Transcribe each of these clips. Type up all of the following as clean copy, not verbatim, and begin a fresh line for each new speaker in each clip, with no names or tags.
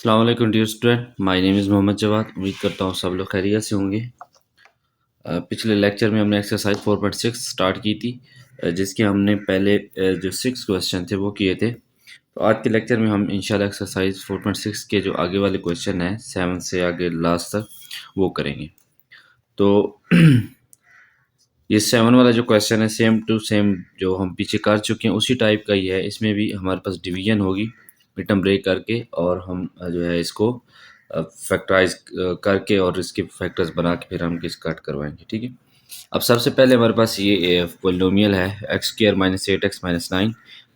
अस्सलाम वालेकुम dear student, my name is Mohammad Jawad. उम्मीद करता हूँ सब लोग खैरियत से होंगे। पिछले लेक्चर में हमने एक्सरसाइज 4.6 स्टार्ट की थी, जिसके हमने पहले जो 6 क्वेश्चन थे वो किए थे। तो आज के लेक्चर में हम इंशाल्लाह एक्सरसाइज 4.6 के जो आगे वाले क्वेश्चन हैं 7 से आगे लास्ट तक वो करेंगे। तो ये 7 वाला जो क्वेश्चन है सेम टू सेम जो हम पीछे कर चुके हैं उसी टाइप का ही है। इसमें भी हमारे पास डिवीजन होगी मिड टर्म ब्रेक करके, और हम जो है इसको फैक्टराइज करके और इसके फैक्टर्स बना के फिर हम किस कट करवाएंगे। ठीक है, अब सबसे पहले हमारे पास ये पोलिनोमियल है एक्स स्क्र माइनस 8x-9।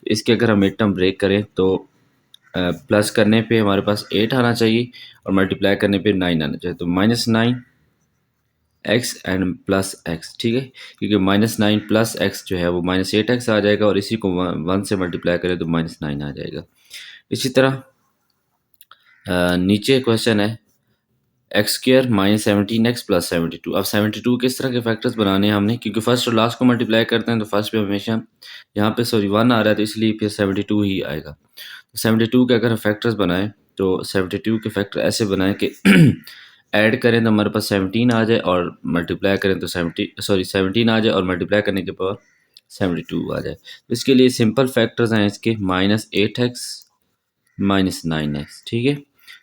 इसके अगर हम मिड टर्म ब्रेक करें तो प्लस करने पे हमारे पास 8 आना चाहिए और मल्टीप्लाई करने पे 9 आना चाहिए। तो -9 एक्स एंड प्लस एक्स, ठीक है, क्योंकि -9 प्लस एक्स जो है वो -8x आ जाएगा और इसी को 1 से मल्टीप्लाई करें तो -9 आ जाएगा। इसी तरह नीचे क्वेश्चन है x square minus 17x plus 72। अब 72 किस तरह के फैक्टर्स बनाने हैं हमने, क्योंकि फर्स्ट और लास्ट को मल्टीप्लाई करते हैं तो फर्स्ट पे हमेशा यहाँ पे 1 आ रहा है तो इसलिए फिर 72 ही आएगा। तो 72 के अगर हम फैक्टर्स बनाएं तो 72 के फैक्टर ऐसे बनाएं कि ऐड करें तो हमारे पास 17 आ जाए और मल्टीप्लाई करें तो 17 आ जाए और मल्टीप्लाई करने के बाद 72 आ जाए। तो इसके लिए सिंपल फैक्टर्स हैं इसके -8x -9x, ठीक है,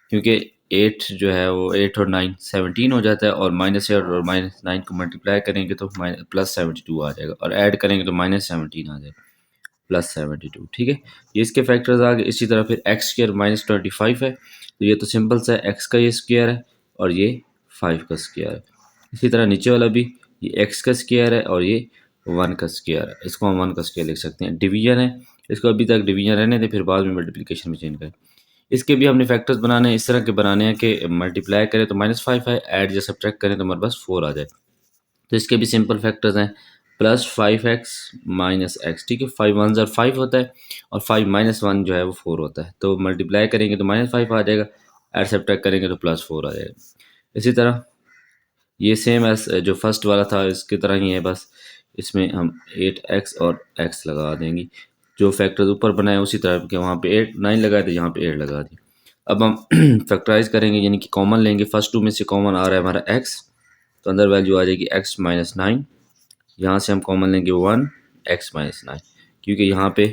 क्योंकि 8 जो है वो 8 और 9 17 हो जाता है और -8 और -9 को मल्टीप्लाई करेंगे तो +72 आ जाएगा और ऐड करेंगे तो -17 आ जाएगा +72। ठीक है, ये इसके फैक्टर्स आ गए। इसी तरह फिर एक्स स्क्र -25 है, तो ये तो सिंपल सा है, एक्स का ये स्क्वायर है और ये 5 का स्क्वायर है। इसी तरह नीचे वाला भी ये एक्स का स्क्वायर है और ये 1 का स्क्वायर है, इसको हम 1 का स्क्वायर लिख सकते हैं। डिवीजन है, इसको अभी तक डिवीजन रहने दें, फिर बाद में मल्टीप्लिकेशन में चेंज करें। इसके भी हमने फैक्टर्स बनाने हैं, इस तरह के बनाने हैं कि मल्टीप्लाई करें तो -5 है, ऐड या सब्ट्रैक्ट करें तो हमारे पास 4 आ जाए। तो इसके भी सिंपल फैक्टर्स हैं +5x -x, ठीक है, 5 1 ज़र 5 होता है और 5 -1 जो है वो 4 होता है। तो मल्टीप्लाई करेंगे तो -5 आ जाएगा, ऐड सब्ट्रैक्ट करेंगे तो +4 आ जाएगा। इसी तरह ये सेम एस जो फर्स्ट वाला था इसकी तरह ही है, बस इसमें हम 8x और x लगा देंगे। जो फैक्टर्स ऊपर बनाए उसी तरह के वहाँ पे 8 9 लगाए थे, यहाँ पे 8 लगा दिए। अब हम फैक्टराइज करेंगे, यानी कि कॉमन लेंगे। फर्स्ट टू में से कॉमन आ रहा है हमारा x, तो अंदर वैल्यू आ जाएगी x -9। यहाँ से हम कॉमन लेंगे 1 x -9, क्योंकि यहाँ पे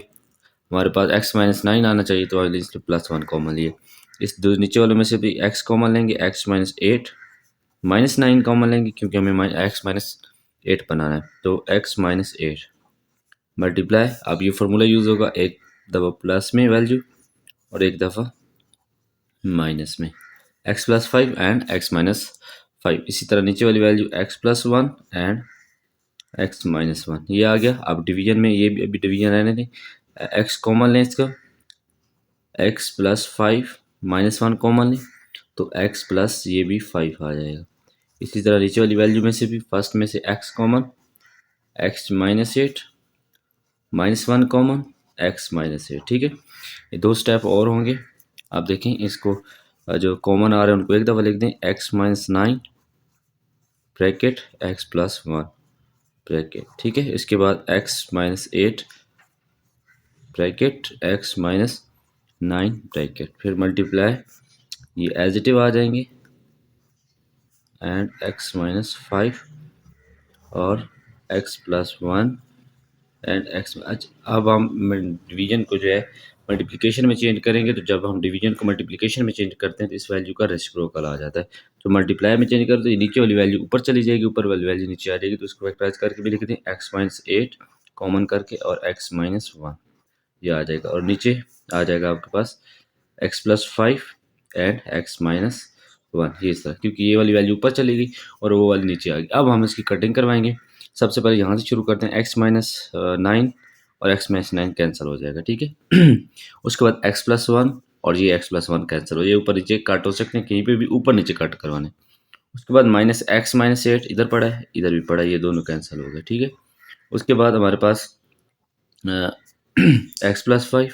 हमारे पास x -9 आना चाहिए तो इसलिए +1 कॉमन लिए। इस दो नीचे वाले में से भी x कॉमन लेंगे, x -8 -9 कॉमन लेंगे क्योंकि हमें x -8 बनाना है। तो x -8 मल्टीप्लाई, अब ये फार्मूला यूज़ होगा, एक दफ़ा प्लस में वैल्यू और एक दफ़ा माइनस में, x +5 एंड x -5। इसी तरह नीचे वाली वैल्यू x +1 एंड x -1, ये आ गया। अब डिवीजन में ये भी अभी डिवीजन रहने दें, x कॉमन लें, इसका x +5 -1 कॉमन लें तो x प्लस ये भी 5 आ जाएगा। इसी तरह नीचे वाली वैल्यू में से भी फर्स्ट में से x common, x -8 -1 common, x -8, ठीक है। ये दो स्टेप और होंगे। आप देखें इसको, जो कॉमन आ रहे हैं उनको एक दफ़ा लिख दें, x -9 ब्रैकेट x +1 ब्रैकेट, ठीक है। इसके बाद x -8 ब्रैकेट x -9 ब्रैकेट, फिर मल्टीप्लाई, ये एज इट इज आ जाएंगे एंड x -5 और x +1 एंड x। अच्छा, अब हम डिवीजन को जो है मल्टीप्लिकेशन में चेंज करेंगे, तो जब हम डिवीजन को मल्टीप्लिकेशन में चेंज करते हैं तो इस वैल्यू का रेसिप्रोकल आ जाता है। तो मल्टीप्लाई में चेंज करते तो ये नीचे वाली वैल्यू ऊपर चली जाएगी, ऊपर वाली वैल्यू नीचे आ जाएगी। तो इसको फैक्टराइज करके भी लिख दें, x -8 कॉमन करके और x -1 ये आ जाएगा, और नीचे आ जाएगा आपके पास x +5 एंड x -1, ये इस तरह, क्योंकि ये वाली वैल्यू ऊपर चलेगी और वो वाली नीचे आ गई। अब हम इसकी कटिंग करवाएंगे। सबसे पहले यहाँ से शुरू करते हैं, x -9 और x -9 कैंसिल हो जाएगा, ठीक है। उसके बाद x +1 और ये x +1 कैंसिल हो, ये ऊपर नीचे कट हो सकते हैं, कहीं पे भी ऊपर नीचे कट करवाने। उसके बाद -x -8 इधर पड़ा है, इधर भी पड़ा है, ये दोनों कैंसिल हो गए, ठीक है। उसके बाद हमारे पास x +5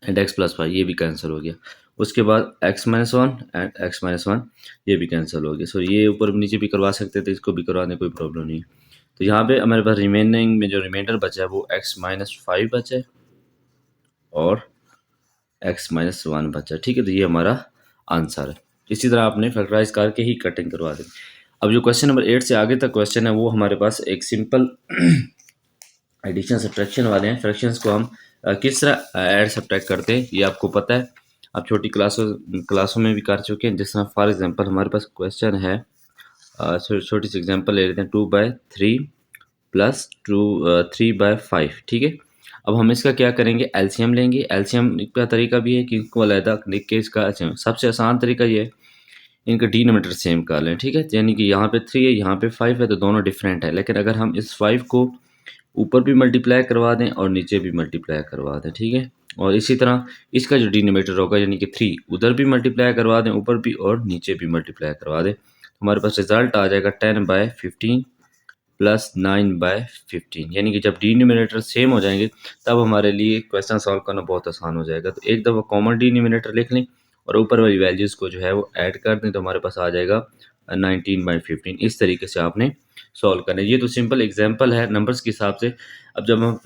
एंड x +5 ये भी कैंसिल हो गया। उसके बाद x -1 एंड x -1 ये भी कैंसिल हो गया। सो ये ऊपर नीचे भी करवा सकते थे, इसको भी करवा दें, कोई प्रॉब्लम नहीं। तो यहाँ पे हमारे पास रिमेनिंग में जो रिमाइंडर बचा है वो x -5 बचा है और एक्स माइनस वन बचा। ठीक है, तो ये हमारा आंसर है। इसी तरह आपने फैक्टराइज करके ही कटिंग करवा दें। अब जो क्वेश्चन नंबर 8 से आगे तक क्वेश्चन है वो हमारे पास एक सिंपल एडिशन सब्ट्रैक्शन वाले हैं। फ्रैक्शंस को हम किस तरह ऐड सब्ट्रैक्ट करते हैं ये आपको पता है, आप छोटी क्लासों में भी कर चुके हैं। जिस तरह फॉर एग्जांपल हमारे पास क्वेश्चन है, छोटी सी एग्जांपल ले लेते हैं, 2/3 प्लस 3/5। ठीक है, अब हम इसका क्या करेंगे, एलसीएम लेंगे। एलसीएम का तरीका भी है कि इनको अलग लिख के इसका सबसे आसान तरीका ये है, इनका डिनोमिनेटर सेम कर लें। ठीक है, यानी कि यहाँ पे 3 है, यहाँ पे 5 है, तो दोनों डिफरेंट है। लेकिन अगर हम इस 5 को ऊपर भी मल्टीप्लाई करवा दें और नीचे भी मल्टीप्लाई करवा दें, ठीक है, और इसी तरह इसका जो डिनोमिनेटर होगा यानी कि 3 उधर भी मल्टीप्लाई करवा दें, ऊपर भी और नीचे भी मल्टीप्लाई करवा दें, हमारे पास रिजल्ट आ जाएगा 10/15 प्लस 9/15। यानी कि जब डिनोमिनेटर सेम हो जाएंगे तब हमारे लिए क्वेश्चन सॉल्व करना बहुत आसान हो जाएगा। तो एक दफ़ा कॉमन डिनोमिनेटर लिख लें और ऊपर वाली वैल्यूज़ को जो है वो ऐड कर दें, तो हमारे पास आ जाएगा 19/15। इस तरीके से आपने सॉल्व करना है। ये तो सिंपल एग्जांपल है नंबर्स के हिसाब से। अब जब हम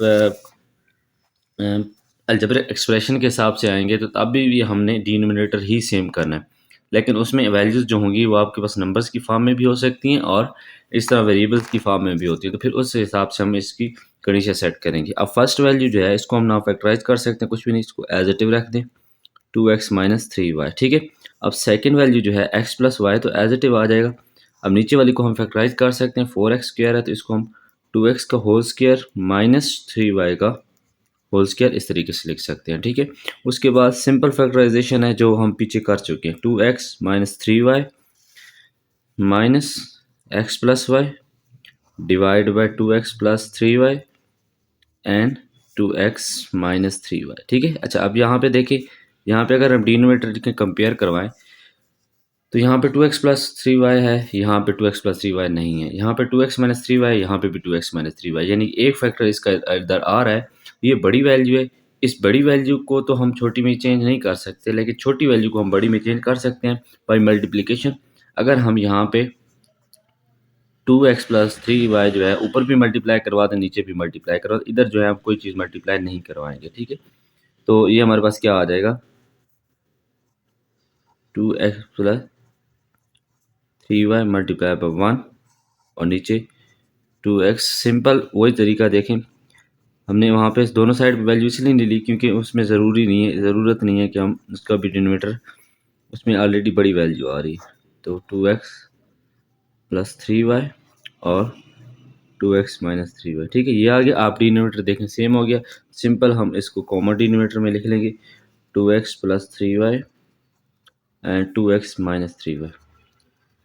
अलजेब्रिक एक्सप्रेशन के हिसाब से आएंगे तो तब भी हमने डिनोमिनेटर ही सेम करना है, लेकिन उसमें वैल्यूज़ जो होंगी वो आपके पास नंबर्स की फॉर्म में भी हो सकती हैं और इस तरह वेरिएबल्स की फॉर्म में भी होती है। तो फिर उस हिसाब से हम इसकी कंडीशन सेट करेंगे। अब फर्स्ट वैल्यू जो है इसको हम ना फैक्टराइज कर सकते हैं, कुछ भी नहीं, इसको एज इट इज रख दें, 2x माइनस 3y। ठीक है, अब सेकेंड वैल्यू जो है x प्लस वाई, तो एज इट इज आ जाएगा। अब नीचे वाली को हम फैक्टराइज कर सकते हैं, 4x स्क्वायर है तो इसको हम 2x का होल स्क्वायर माइनस 3y का होल स्क्वायर इस तरीके से लिख सकते हैं। ठीक है, उसके बाद सिंपल फैक्टराइजेशन है जो हम पीछे कर चुके हैं, 2x minus 3y minus x plus y divide by 2x plus 3y and 2x minus 3y। ठीक है, अच्छा अब यहाँ पे देखिए, यहाँ पे अगर हम डिनोमिनेटर के कंपेयर करवाएं तो यहाँ पे 2x प्लस 3y है, यहाँ पे 2x प्लस 3y नहीं है, यहाँ पे 2x माइनस 3y, यहाँ पे भी 2x माइनस 3y, यानी एक फैक्टर इसका इधर आ रहा है। ये बड़ी वैल्यू है, इस बड़ी वैल्यू को तो हम छोटी में चेंज नहीं कर सकते, लेकिन छोटी वैल्यू को हम बड़ी में चेंज कर सकते हैं बाई मल्टीप्लिकेशन। अगर हम यहाँ पे 2x प्लस 3y जो है ऊपर भी मल्टीप्लाई करवा दें, नीचे भी मल्टीप्लाई करवा दें, इधर जो है हम कोई चीज़ मल्टीप्लाई नहीं करवाएंगे। ठीक है, तो ये हमारे पास क्या आ जाएगा, 2x plus 3y multiply by 1 और नीचे 2x। सिंपल वही तरीका देखें, हमने वहाँ पे दोनों साइड वैल्यू इसलिए नहीं ली क्योंकि उसमें ज़रूरत नहीं है कि हम उसका भी डिनोमिनेटर, उसमें ऑलरेडी बड़ी वैल्यू आ रही है। तो 2x प्लस 3y और 2x माइनस 3y। ठीक है, ये आ गया। आप डिनोमिनेटर देखें सेम हो गया, सिंपल हम इसको कॉमन डिनोमिनेटर में लिख लेंगे, 2x plus 3y and 2x minus 3y।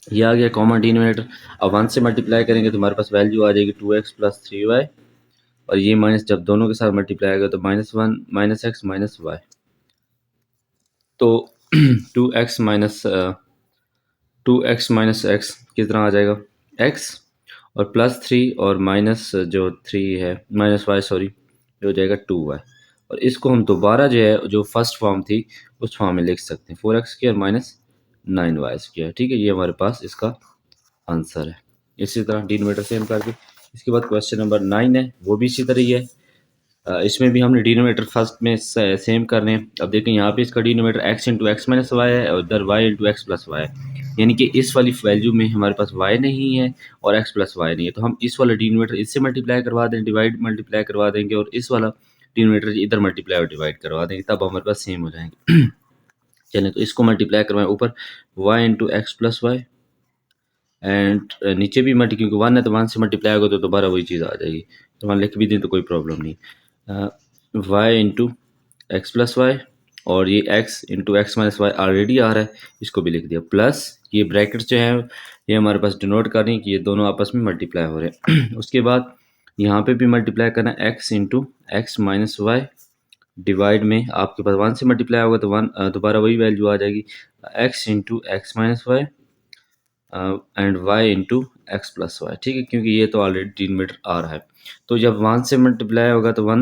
ये आ गया कॉमन डिनोमिनेटर। अब 1 से मल्टीप्लाई करेंगे तो हमारे पास वैल्यू आ जाएगी 2x प्लस 3y और ये माइनस जब दोनों के साथ मल्टीप्लाई आएगा तो -1 माइनस एक्स माइनस वाई। तो 2x minus 2x minus x कितना आ जाएगा, x और प्लस 3 और माइनस जो 3 है माइनस वाई, सॉरी, ये हो जाएगा 2y। और इसको हम दोबारा जो है जो फर्स्ट फॉर्म थी उस फॉर्म में लिख सकते हैं, 4x square minus 9y square. ठीक है, ये हमारे पास इसका आंसर है। इसी तरह डिनोमिनेटर सेम करके इसके बाद क्वेश्चन नंबर 9 है, वो भी इसी तरह ही है। इसमें भी हमने डिनोमिनेटर फर्स्ट में सेम करने हैं। अब देखें यहाँ पे इसका denominator x into x minus y है और उधर y into x plus y है, यानी कि इस वाली वैल्यू में हमारे पास y नहीं है और x प्लस वाई नहीं है, तो हम इस वाला डिनोमिनेटर इससे मल्टीप्लाई करवा दें, डिवाइड मल्टीप्लाई करवा देंगे, और इस वाला डिनोमिनेटर इधर मल्टीप्लाई और डिवाइड करवा देंगे, तब हमारे पास सेम हो जाएंगे। चलें, तो इसको मल्टीप्लाई करवाएं, ऊपर y into x plus y and नीचे भी मल्टी, क्योंकि 1 है तो 1 से मल्टीप्लाई होगा तो दोबारा वही चीज़ आ जाएगी, तो वहाँ लिख भी दें तो कोई प्रॉब्लम नहीं। y into x plus y और ये x into x minus y already आ रहा है, इसको भी लिख दिया, प्लस ये ब्रैकेट जो है ये हमारे पास डिनोट कर रही है कि ये दोनों आपस में मल्टीप्लाई हो रहे हैं। उसके बाद यहाँ पे भी मल्टीप्लाई करना है, x into x minus y divide में आपके पास 1 से मल्टीप्लाई होगा तो 1 दोबारा वही वैल्यू आ जाएगी, x into x minus y and y into x plus y. ठीक है, क्योंकि ये तो ऑलरेडी डिनोमिनेटर आ रहा है, तो जब 1 से मल्टीप्लाई होगा तो 1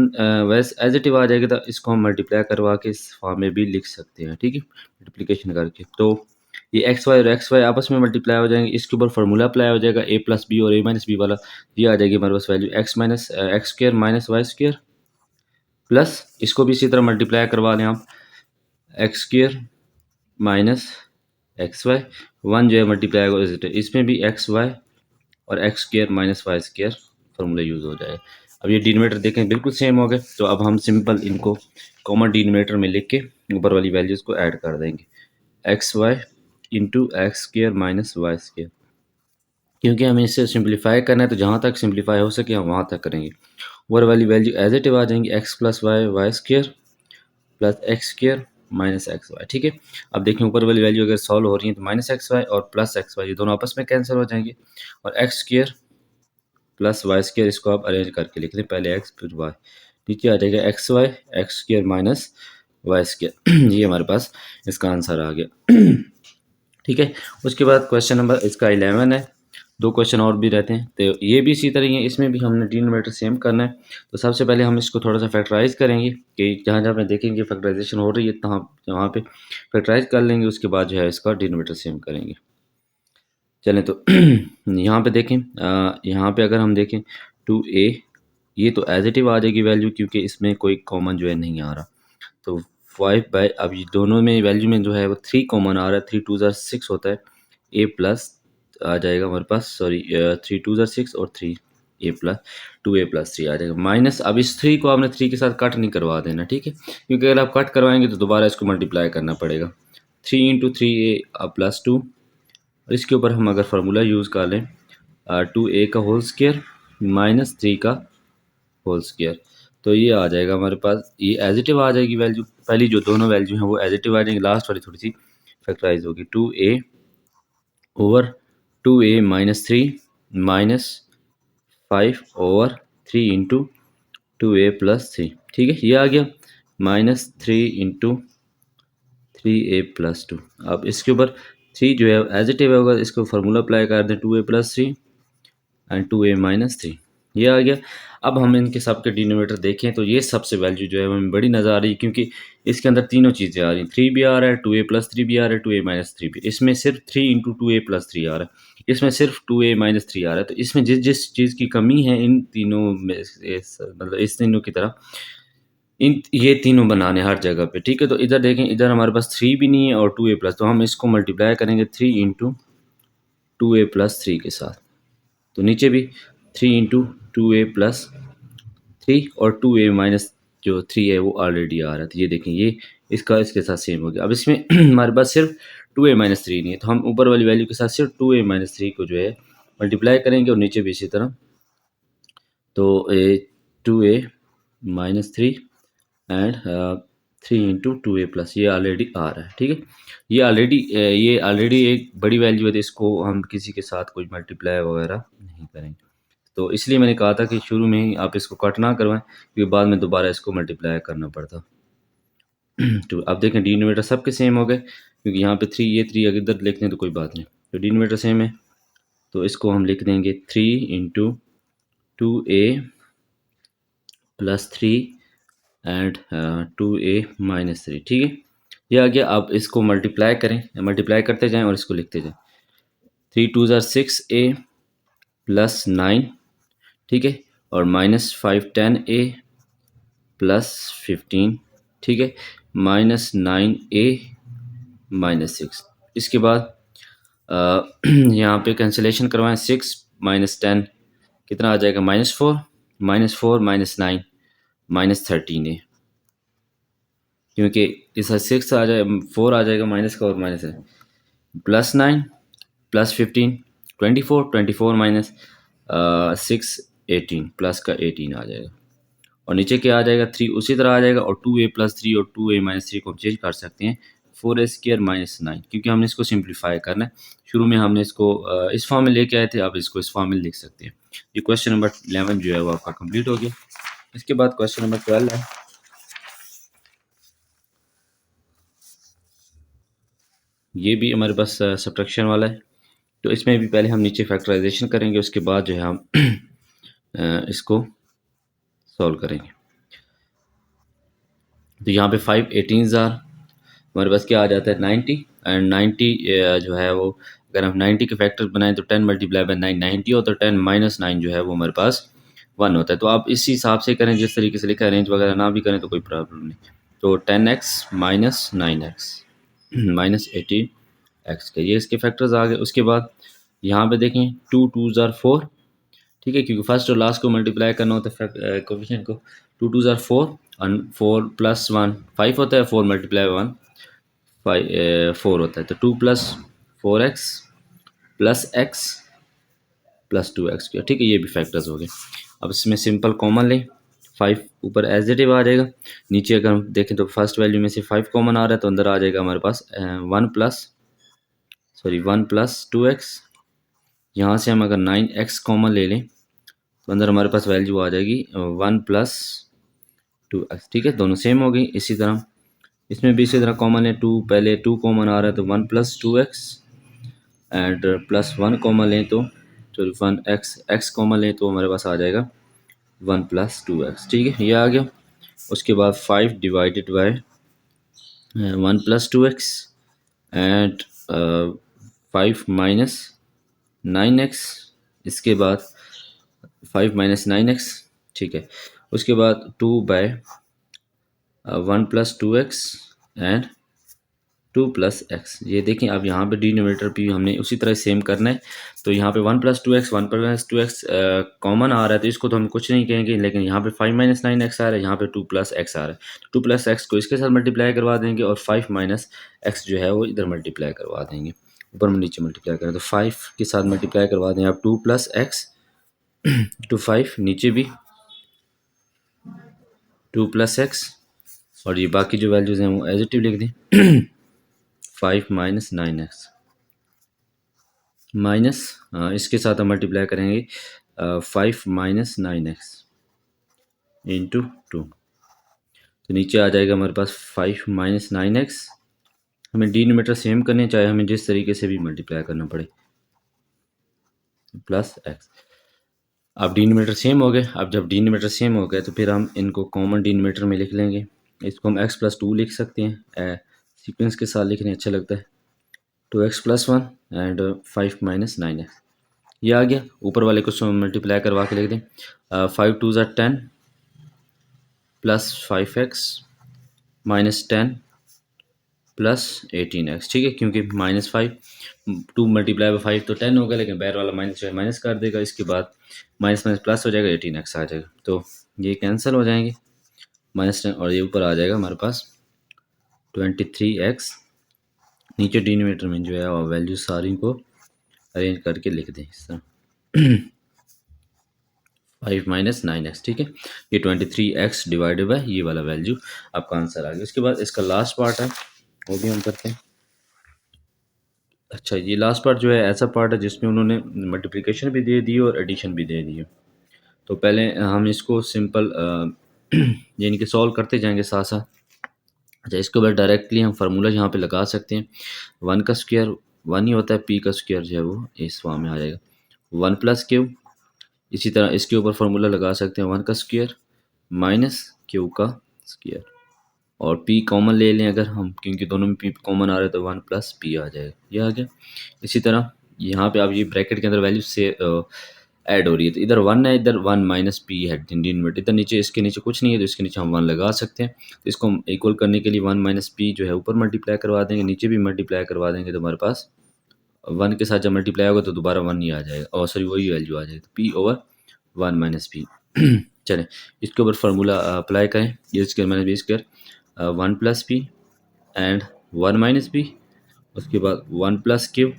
वैसे एज इट इज आ जाएगा, तो इसको हम मल्टीप्लाई करवा के इस फॉर्म में भी लिख सकते हैं। ठीक है, मल्टीप्लिकेशन करके, तो ये एक्स वाई और एक्स वाई आपस में मल्टीप्लाई हो जाएंगे, इसके ऊपर फार्मूला अप्लाई हो जाएगा a प्लस बी और a माइनस बी वाला, ये आ जाएगी हमारे पास value x minus x square minus y square, plus इसको भी इसी तरह मल्टीप्लाई करवा लें आप, x square minus x y, one जो है मल्टीप्लाई होगा इसमें भी एक्स वाई और x square minus y square formula use हो जाएगा। अब ये डिनोमिनेटर देखें बिल्कुल सेम हो गए, तो अब हम सिंपल इनको कॉमन डिनोमिनेटर में लिख के ऊपर वाली वैल्यूज़ को ऐड कर देंगे, x y into x square minus y square, क्योंकि हमें इसे सिंप्लीफाई करना है तो जहाँ तक सिंप्लीफाई हो सके हम वहाँ तक करेंगे। ऊपर वाली वैल्यू एज इट आ जाएंगी, x plus y y square plus x square minus x y. ठीक है, अब देखें ऊपर वाली वैल्यू अगर सॉल्व हो रही है तो माइनस एक्स वाई और प्लस एक्स वाई ये दोनों आपस में कैंसिल हो जाएंगे, और x square plus y square इसको आप अरेंज करके लिख लें, पहले एक्स फिर वाई, नीचे आ जाएगा x y x square minus y square ये हमारे पास इसका आंसर आ गया। ठीक है, उसके बाद क्वेश्चन नंबर इसका 11 है, दो क्वेश्चन और भी रहते हैं, तो ये भी इसी तरह ही है, इसमें भी हमने डिनोमिनेटर सेम करना है। तो सबसे पहले हम इसको थोड़ा सा फैक्टराइज करेंगे कि जहाँ जहाँ पे देखेंगे फैक्टराइजेशन हो रही है तो हम वहाँ पे फैक्टराइज कर लेंगे, उसके बाद जो है इसका डिनोमिनेटर सेम करेंगे। चलें तो यहाँ पे देखें, यहाँ पे अगर हम देखें 2a, ये तो एज इट इज आ जाएगी वैल्यू क्योंकि इसमें कोई कॉमन जो है नहीं आ रहा, तो 5 बाई, अब ये दोनों में वैल्यू में जो है वो 3 कॉमन आ रहा है, 3 टू ज़ार 6 होता है, a प्लस आ जाएगा हमारे पास, सॉरी 3 टू ज़ार 6 और 3 a प्लस 2a+3 आ जाएगा, माइनस अब इस 3 को आपने 3 के साथ कट नहीं करवा देना, ठीक है, क्योंकि अगर आप कट करवाएंगे तो दोबारा इसको मल्टीप्लाई करना पड़ेगा, 3 इंटू 3a+2, और इसके ऊपर हम अगर फार्मूला यूज़ कर लें 2a का होल स्क्वायर माइनस 3 का होल स्क्वायर, तो ये आ जाएगा हमारे पास, ये एज इट आ जाएगी वैल्यू, पहली जो दोनों वैल्यू हैं वो एज इट आ जाएंगी, लास्ट वाली थोड़ी सी फैक्टराइज होगी, 2a over 2a minus 3 minus 5/3 into 2a+3, ठीक है, ये आ गया माइनस 3 इंटू 3a+2। अब इसके ऊपर 3 जो है एज इट होगा, इसको फार्मूला अप्लाई कर दें, 2a+3 एंड 2a-3, ये आ गया। अब हम इनके सब के डिनोमिनेटर देखें तो ये सबसे वैल्यू जो है हमें बड़ी नज़र आ रही है, क्योंकि इसके अंदर तीनों चीज़ें आ रही हैं, 3 भी आ रहा है, 2a+3 भी आ रहा है, 2a-3 भी, इसमें सिर्फ 3 इंटू 2a+3 आ रहा है, इसमें सिर्फ 2a-3 आ रहा है, तो इसमें जिस जिस चीज़ की कमी है इन तीनों में मतलब इस तीनों की तरह इन ये तीनों बनाने हर जगह पे, ठीक है। तो इधर देखें, इधर हमारे पास 3 भी नहीं है और 2a+, तो हम इसको मल्टीप्लाई करेंगे 3 इंटू 2a+3 के साथ, तो नीचे भी 3 इंटू 2a+3 और 2a-3 है वो ऑलरेडी आ रहा था, ये देखें, ये इसका इसके साथ सेम हो गया। अब इसमें हमारे पास सिर्फ 2a-3 नहीं है, तो हम ऊपर वाली वैल्यू के साथ सिर्फ 2a-3 को जो है मल्टीप्लाई करेंगे और नीचे भी इसी तरह, तो 2a-3 एंड 3 इंटू 2a+, ये ऑलरेडी आ रहा है, ठीक है, ये ऑलरेडी एक बड़ी वैल्यू है, तो इसको हम किसी के साथ कोई मल्टीप्लाई वगैरह नहीं करेंगे, तो इसलिए मैंने कहा था कि शुरू में ही आप इसको कट ना करवाएं, क्योंकि बाद में दोबारा इसको मल्टीप्लाई करना पड़ता। तो अब देखें डिनोमिनेटर सबके सेम हो गए, क्योंकि यहाँ पे 3, ये 3 अगर इधर लिख दें तो कोई बात नहीं, तो डिनोमिनेटर सेम है, तो इसको हम लिख देंगे 3 इंटू 2a+3 एंड 2a-3, ठीक है, ये आ गया। अब इसको मल्टीप्लाई करें, मल्टीप्लाई करते जाएं और इसको लिखते जाएं, 3 टू ज़ार 6a+9, ठीक है, और माइनस 5 10a+15, ठीक है, -9a-6, इसके बाद यहाँ पे कैंसिलेशन करवाएं, 6 माइनस 10 कितना आ जाएगा, -4, -4 -9 -13a, क्योंकि इस 6 आ जाए 4 आ जाएगा माइनस का और माइनस है, +9 +15 24, 24 माइनस 6 18, प्लस का 18 आ जाएगा, और नीचे क्या आ जाएगा, 3 उसी तरह आ जाएगा, और 2a+3 और 2a-3 को हम चेंज कर सकते हैं 4a² -9, क्योंकि हमने इसको सिंप्लीफाई करना है, शुरू में हमने इसको इस फॉर्म में लेके आए थे, अब इसको इस फॉर्म में लिख सकते हैं। ये क्वेश्चन नंबर 11 जो है वो आपका कंप्लीट हो गया। इसके बाद क्वेश्चन नंबर 12 है, ये भी हमारे पास सब्ट्रैक्शन वाला है, तो इसमें भी पहले हम नीचे फैक्टराइजेशन करेंगे, उसके बाद जो है हम इसको सॉल्व करेंगे। तो यहाँ पे 5 18 हमारे पास क्या आ जाता है 90, एंड 90 जो है वो अगर हम 90 के फैक्टर बनाएं तो 10 मल्टीप्लाई बाय 9 90 होता है, 10 माइनस 9 जो है वो हमारे पास 1 होता है। तो आप इसी हिसाब से करें, जिस तरीके से लिखा है, अरेंज वगैरह ना भी करें तो कोई प्रॉब्लम नहीं। तो 10x minus 9x minus 18x के ये इसके फैक्टर्स आ गए। उसके बाद यहाँ पे देखें 2 2 ज़ार 4, ठीक है, क्योंकि फर्स्ट और लास्ट को मल्टीप्लाई करना होता है कोफिशिएंट को। 2 2 ज़ार 4 और 4 प्लस 1 5 होता है, 4 मल्टीप्लाई 1 4 होता है, तो 2 plus 4x plus x plus 2x किया, ठीक है, ये भी फैक्टर्स हो गए। अब इसमें सिंपल कॉमन लें, 5 ऊपर एज इट इज आ जाएगा, नीचे अगर हम देखें तो फर्स्ट वैल्यू में से 5 कॉमन आ रहा है तो अंदर आ जाएगा हमारे पास 1 प्लस 2x। यहाँ से हम अगर 9x कॉमन ले लें तो अंदर हमारे पास वैल्यू आ जाएगी 1 प्लस 2x, ठीक है, दोनों सेम हो गई। इसी तरह इसमें भी इसी तरह कॉमन है, 2 पहले 2 कॉमन आ रहा है तो 1 plus 2x and plus 1 common लें तो सॉरी 1x कॉमन लें तो हमारे पास आ जाएगा 1 प्लस 2x, ठीक है, ये आ गया। उसके बाद 5 divided by 1 plus 2x and 5 minus 9x, इसके बाद 5 माइनस 9x, ठीक है। उसके बाद 2 by 1 plus 2x and 2 plus x. ये देखें अब यहाँ पे डिनोमिनेटर भी हमने उसी तरह सेम करना है। तो यहाँ पे 1 plus 2x 1 plus 2x common आ रहा है तो इसको तो हम कुछ नहीं कहेंगे, लेकिन यहाँ पे 5 माइनस 9x आ रहा है, यहाँ पे 2 प्लस एक्स आ रहा है। 2 प्लस एक्स को इसके साथ मल्टीप्लाई करवा देंगे और 5 माइनस एक्स जो है वो इधर मल्टीप्लाई करवा देंगे, ऊपर में नीचे मल्टीप्लाई करें तो 5 के साथ मल्टीप्लाई करवा दें। अब 2 प्लस एक्स टू 5, नीचे भी 2 प्लस एक्स और ये बाकी जो वैल्यूज़ हैं वो एज इट इज लिख दें 5 माइनस 9x माइनस इसके साथ हम मल्टीप्लाई करेंगे 5 माइनस 9x इंटू 2, तो नीचे आ जाएगा हमारे पास 5 माइनस 9x। हमें डिनोमिनेटर सेम करने, चाहे हमें जिस तरीके से भी मल्टीप्लाई करना पड़े, प्लस x। अब डिनोमिनेटर सेम हो गए। अब जब डिनोमिनेटर सेम हो गए तो फिर हम इनको कॉमन डिनोमिनेटर में लिख लेंगे। इसको हम x प्लस 2 लिख सकते हैं, सीक्वेंस के साथ लिखने अच्छा लगता है। 2x plus 1 and 5 minus 9x, ये आ गया। ऊपर वाले को मल्टीप्लाई करवा के लिख दें 5 2 ज़ा 10 plus 5x minus 10 plus 18x, ठीक है, क्योंकि माइनस 5 2 मल्टीप्लाई बाई 5 तो 10 होगा, लेकिन बैर वाला माइनस जो है माइनस कर देगा। इसके बाद माइनस माइनस प्लस हो जाएगा, 18x आ जाएगा, तो ये कैंसिल हो जाएंगे माइनस 10 और ये ऊपर आ जाएगा हमारे पास 23x। नीचे डिनोमिनेटर में जो है वैल्यू सारी को अरेंज करके लिख दें इस तरह 5 माइनस 9x, ठीक है, ये 23x डिवाइडेड बाय ये वाला वैल्यू आपका आंसर आ गया। उसके बाद इसका लास्ट पार्ट है वो भी हम करते हैं। अच्छा, ये लास्ट पार्ट जो है ऐसा पार्ट है जिसमें उन्होंने मल्टीप्लिकेशन भी दे दी और एडिशन भी दे दी है। तो पहले हम इसको सिंपल यानी कि सॉल्व करते जाएंगे साथ साथ। अच्छा, इसके बाद डायरेक्टली हम फार्मूला यहाँ पे लगा सकते हैं। 1 का स्क्वायर 1 ही होता है, p का स्क्वायर जो है वो इस फॉर्म में आ जाएगा 1 प्लस क्यू। इसी तरह इसके ऊपर फार्मूला लगा सकते हैं 1 का स्क्वायर माइनस क्यू का स्क्वायर, और p कॉमन ले लें अगर हम, क्योंकि दोनों में p कॉमन आ रहा है तो 1 प्लस p आ जाएगा, ये आ गया। इसी तरह यहाँ पे आप ये ब्रैकेट के अंदर वैल्यू से ऐड हो रही है, तो इधर 1 है, इधर 1 माइनस पी है डिनोमिनेटर, इधर नीचे इसके नीचे कुछ नहीं है तो इसके नीचे हम 1 लगा सकते हैं। तो इसको हम इक्वल करने के लिए 1 माइनस पी जो है ऊपर मल्टीप्लाई करवा देंगे, नीचे भी मल्टीप्लाई करवा देंगे, तो हमारे पास 1 के साथ जब मल्टीप्लाई होगा तो दोबारा 1 ही आ जाएगा, और सॉरी वही वैल्यू आ जाएगी, तो पी ओवर 1 माइनस पी। चलें इसके ऊपर फार्मूला अप्लाई करें, ये square minus b square 1 plus p and 1 minus p, उसके बाद 1 प्लस क्यू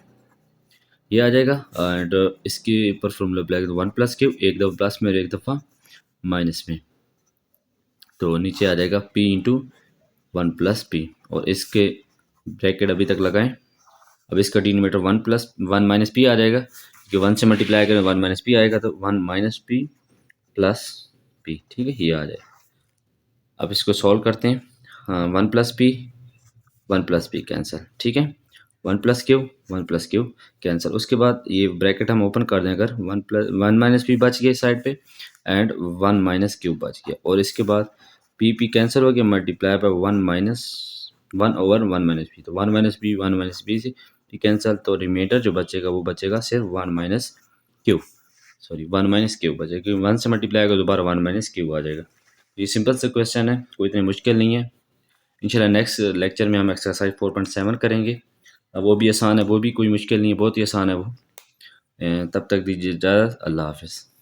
ये आ जाएगा, एंड इसके ऊपर फॉर्मूला अप्लाई करें 1 प्लस क्यू, एक दफ़ा प्लस में और एक दफ़ा माइनस में, तो नीचे आ जाएगा p इंटू 1 प्लस पी, और इसके ब्रैकेट अभी तक लगाएं। अब इसका डिनोमिनेटर 1 प्लस 1 माइनस पी आ जाएगा, क्योंकि 1 से मल्टीप्लाई करें 1 माइनस पी आएगा, तो 1 माइनस पी प्लस पी, ठीक है, ये आ जाएगा। अब इसको सॉल्व करते हैं। हाँ, 1 प्लस पी कैंसिल, ठीक है, 1 प्लस क्यू कैंसिल। उसके बाद ये ब्रैकेट हम ओपन कर दें, अगर 1 माइनस पी बच गया साइड पे एंड 1 माइनस क्यू बच गया, और इसके बाद पी कैंसिल हो गया, multiply by 1 over 1 minus P, तो 1 माइनस पी से पी कैंसिल, तो रिमाइंडर जो बचेगा वो बचेगा सिर्फ 1 माइनस क्यू बचेगा, क्योंकि 1 से मल्टीप्लाई होगा दोबारा 1 माइनस क्यू आ जाएगा। ये सिंपल सा क्वेश्चन है, कोई इतनी मुश्किल नहीं है। इंशाल्लाह नेक्स्ट लेक्चर में हम एक्सरसाइज 4.7 करेंगे। अब वो भी आसान है, वो भी कोई मुश्किल नहीं है, बहुत ही आसान है वो। तब तक दीजिए इजाज़त, अल्लाह हाफ़िज़।